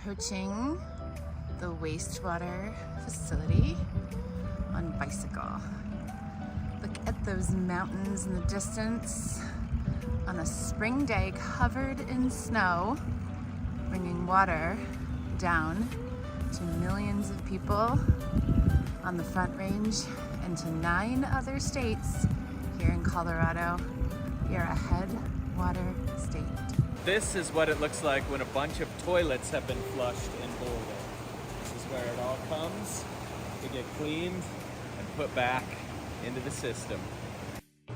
approaching the wastewater facility on bicycle. Look at those mountains in the distance on a spring day covered in snow, bringing water down to millions of people on the Front Range and to 9 other states here in Colorado. We are a headwater state. This is what it looks like when a bunch of toilets have been flushed in Boulder. This is where it all comes to get cleaned and put back into the system. Some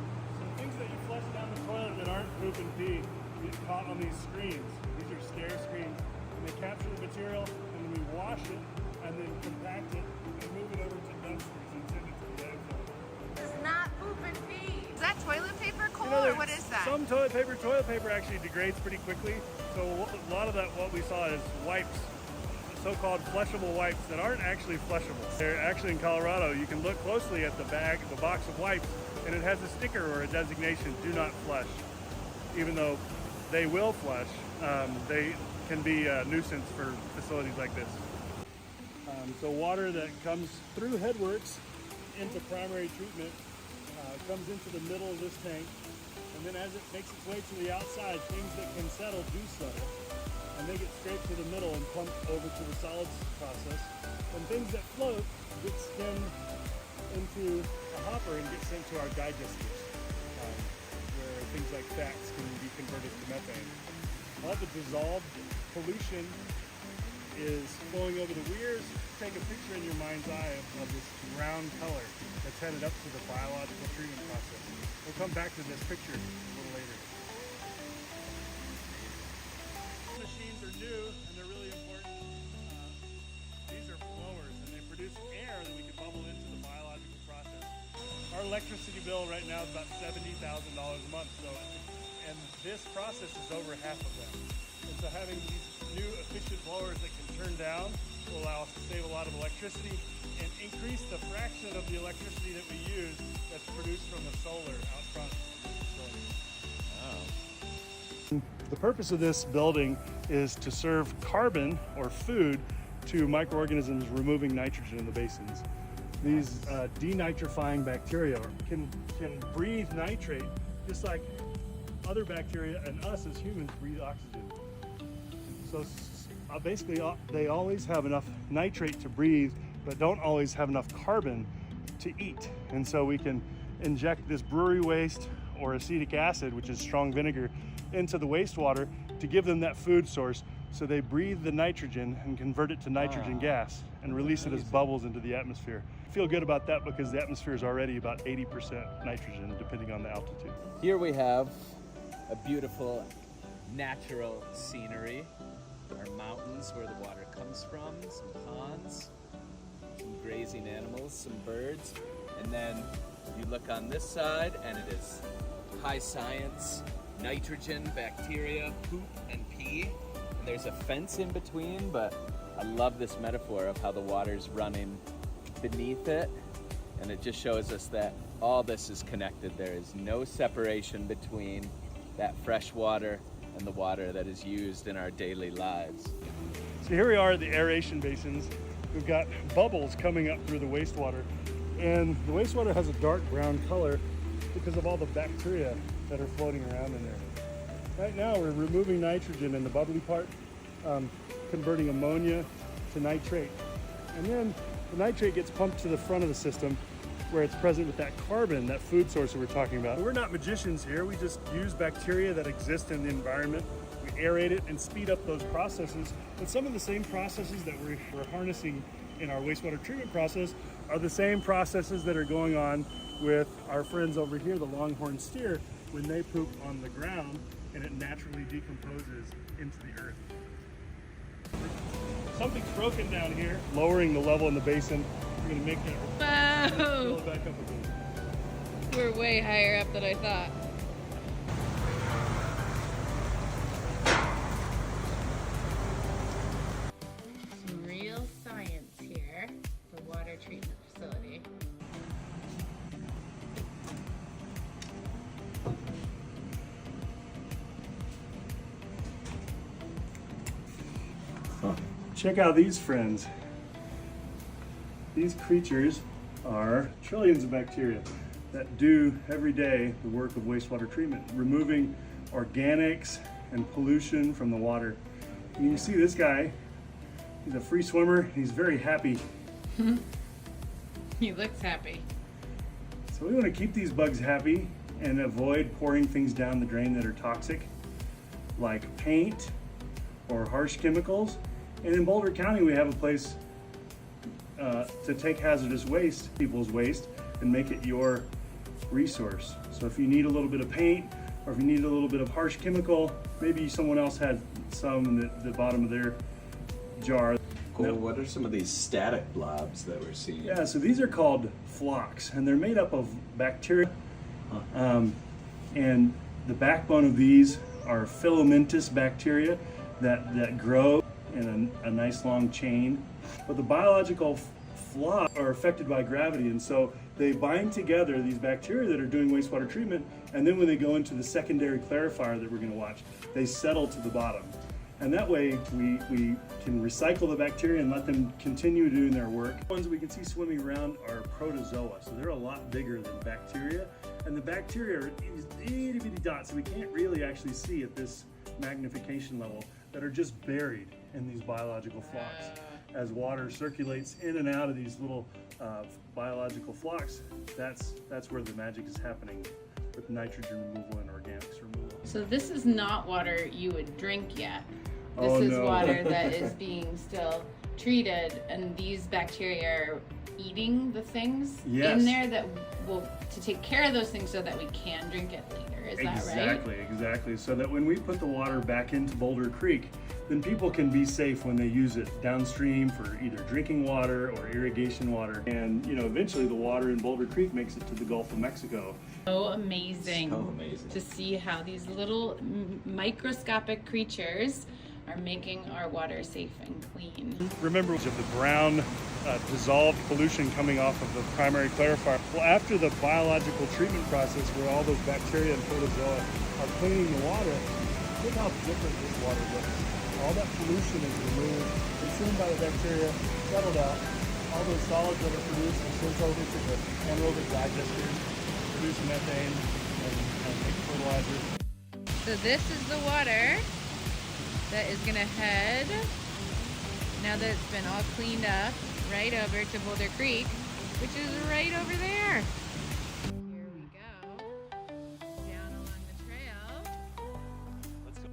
things that you flush down the toilet that aren't poop and pee get caught on these screens. These are stair screens, and they capture the material, and then we wash it, and then compact it, and move it over to dumpsters and send it to the landfill. It's not poop and pee. Is that toilet paper, Cole, You know, or what is that? Some toilet paper actually degrades pretty quickly. So a lot of that, what we saw is wipes, so-called flushable wipes that aren't actually flushable. They're actually in Colorado. You can look closely at the bag, the box of wipes, and it has a sticker or a designation, do not flush. Even though they will flush, they can be a nuisance for facilities like this. So water that comes through headworks into primary treatment comes into the middle of this tank, and then as it makes its way to the outside, things that can settle do settle, and they get straight to the middle and pumped over to the solids process, and things that float get skimmed into a hopper and get sent to our digesters, where things like fats can be converted to methane. All the dissolved pollution is flowing over the weirs. Take a picture in your mind's eye of this brown color that's headed up to the biological treatment process. We'll come back to this picture a little later. Machines are new and they're really important. These are blowers and they produce air that we can bubble into the biological process. Our electricity bill right now is about $70,000 a month, and this process is over half of that. And so having these new efficient blowers that can turn down will allow us to save a lot of electricity and increase the fraction of the electricity that we use that's produced from the solar out front. Wow. The purpose of this building is to serve carbon or food to microorganisms removing nitrogen in the basins. These denitrifying bacteria can breathe nitrate just like other bacteria and us as humans breathe oxygen. So basically they always have enough nitrate to breathe, but don't always have enough carbon to eat. And so we can inject this brewery waste or acetic acid, which is strong vinegar, into the wastewater to give them that food source, so they breathe the nitrogen and convert it to nitrogen gas and release it as bubbles into the atmosphere. I feel good about that because the atmosphere is already about 80% nitrogen depending on the altitude. Here we have a beautiful natural scenery. Our mountains where the water comes from, some ponds, some grazing animals, some birds, and then you look on this side and it is high science, nitrogen, bacteria, poop and pee. And there's a fence in between, but I love this metaphor of how the water's running beneath it, and it just shows us that all this is connected. There is no separation between that fresh water and the water that is used in our daily lives. So here we are at the aeration basins. We've got bubbles coming up through the wastewater, and the wastewater has a dark brown color because of all the bacteria that are floating around in there. Right now we're removing nitrogen in the bubbly part, converting ammonia to nitrate. And then the nitrate gets pumped to the front of the system where it's present with that carbon, that food source that we're talking about. But we're not magicians here. We just use bacteria that exist in the environment. We aerate it and speed up those processes. And some of the same processes that we're harnessing in our wastewater treatment process are the same processes that are going on with our friends over here, the longhorn steer, when they poop on the ground and it naturally decomposes into the earth. Something's broken down here, lowering the level in the basin. We're gonna make that fill it back up again. We're way higher up than I thought. Some real science here, the water treatment facility. Check out these friends. These creatures are trillions of bacteria that do every day the work of wastewater treatment, removing organics and pollution from the water. And you see this guy, he's a free swimmer, he's very happy. He looks happy. So we want to keep these bugs happy and avoid pouring things down the drain that are toxic, like paint or harsh chemicals. And in Boulder County, we have a place to take hazardous waste, people's waste, and make it your resource. So if you need a little bit of paint, or if you need a little bit of harsh chemical, maybe someone else had some in the bottom of their jar. Cool. What are some of these static blobs that we're seeing? Yeah, so these are called flocks, and they're made up of bacteria. And the backbone of these are filamentous bacteria that grow in a nice long chain. But the biological flocks are affected by gravity, and so they bind together, these bacteria that are doing wastewater treatment, and then when they go into the secondary clarifier that we're going to watch, they settle to the bottom. And that way we can recycle the bacteria and let them continue doing their work. The ones that we can see swimming around are protozoa, so they're a lot bigger than bacteria. And the bacteria are these itty bitty dots that we can't really actually see at this magnification level, that are just buried in these biological flocks. As water circulates in and out of these little biological flocks, that's where the magic is happening with nitrogen removal and organics removal. So this is not water you would drink yet. This Oh, is no. water that is being still treated, and these bacteria are eating the things Yes. in there that will to take care of those things so that we can drink it later. Is that right? Exactly. So that when we put the water back into Boulder Creek, then people can be safe when they use it downstream for either drinking water or irrigation water. And eventually the water in Boulder Creek makes it to the Gulf of Mexico. So amazing. So amazing. To see how these little microscopic creatures are making our water safe and clean. Remember of the brown dissolved pollution coming off of the primary clarifier. Well, after the biological treatment process where all those bacteria and protozoa are cleaning the water, look how different this water looks. All that pollution is removed, consumed by the bacteria, settled out. All those solids that are produced are sent over to the anaerobic digesters, produce methane and make fertilizer. So this is the water that is gonna head, now that it's been all cleaned up, right over to Boulder Creek, which is right over there. Here we go, down along the trail. Let's go.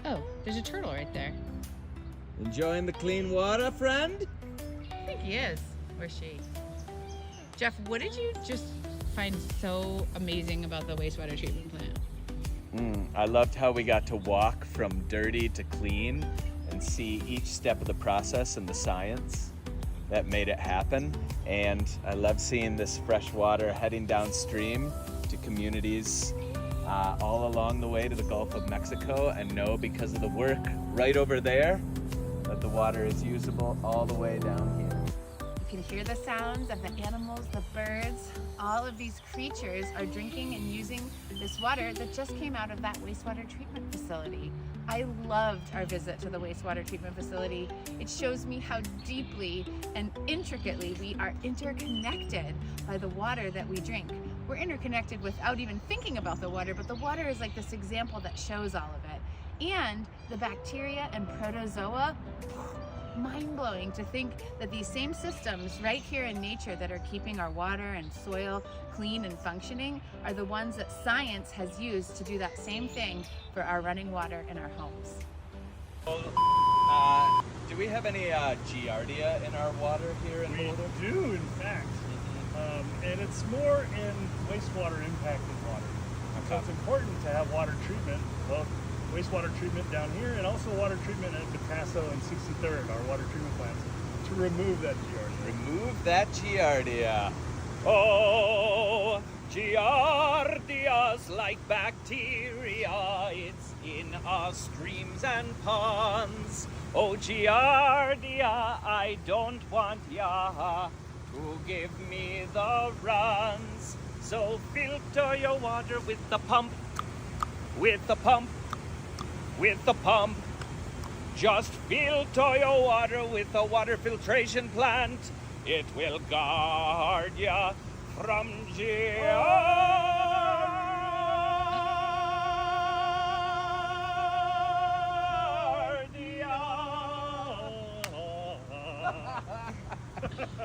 Oh, there's a turtle right there. Enjoying the clean water, friend? I think he is, or she. Jeff, what did you just find so amazing about the wastewater treatment plant? I loved how we got to walk from dirty to clean and see each step of the process and the science that made it happen. And I love seeing this fresh water heading downstream to communities all along the way to the Gulf of Mexico, and know because of the work right over there that the water is usable all the way down here. You can hear the sounds of the animals, the birds. All of these creatures are drinking and using this water that just came out of that wastewater treatment facility. I loved our visit to the wastewater treatment facility. It shows me how deeply and intricately we are interconnected by the water that we drink. We're interconnected without even thinking about the water, but the water is like this example that shows all of it. And the bacteria and protozoa, mind-blowing to think that these same systems right here in nature that are keeping our water and soil clean and functioning are the ones that science has used to do that same thing for our running water in our homes. Do we have any Giardia in our water here in Boulder? We do, in fact. And it's more in wastewater impacted water. So it's important to have water treatment, both wastewater treatment down here and also water treatment at Paso and 63rd, our water treatment plants, to remove that Giardia. Remove that Giardia. Oh, Giardia's like bacteria. It's in our streams and ponds. Oh, Giardia, I don't want ya to give me the runs. So filter your water with the pump, with the pump. with the pump. Just filter your water with a water filtration plant. It will guard ya from Giardia.